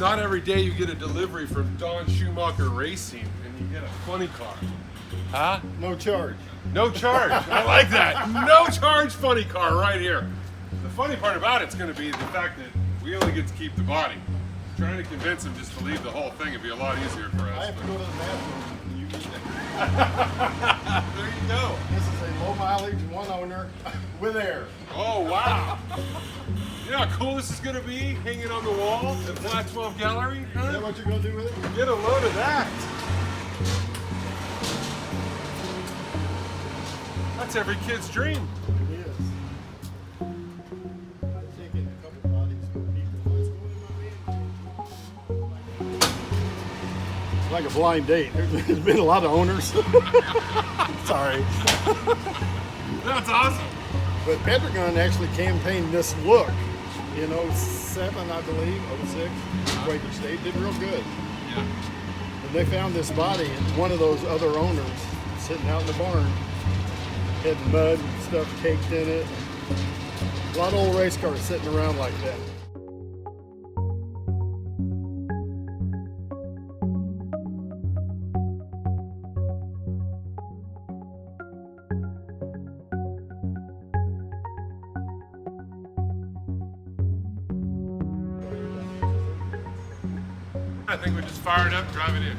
not every day you get a delivery from Don Schumacher Racing and you get a funny car. Huh? No charge. No charge. I like that. No charge funny car right here. The funny part about it's going to be the fact that we only get to keep the body. Trying to convince him just to leave the whole thing would be a lot easier for us. I have to go to the bathroom. You need that. There you go. This is a low mileage, one owner with air. Oh, wow. You know how cool this is going to be hanging on the wall at Flat 12 Gallery? Huh? Is that what you're going to do with it? Get a load of that. That's every kid's dream. It is. I'm taking a couple bodies for people. Let's go in my van. Like a blind date. There's been a lot of owners. Sorry. That's awesome. But Pentagon actually campaigned this look in '07, I believe, '06. Quaker State did real good. Yeah. And they found this body, and one of those other owners sitting out in the barn had mud and stuff caked in it. A lot of old race cars sitting around like that. I think we just fire it up, drive it in.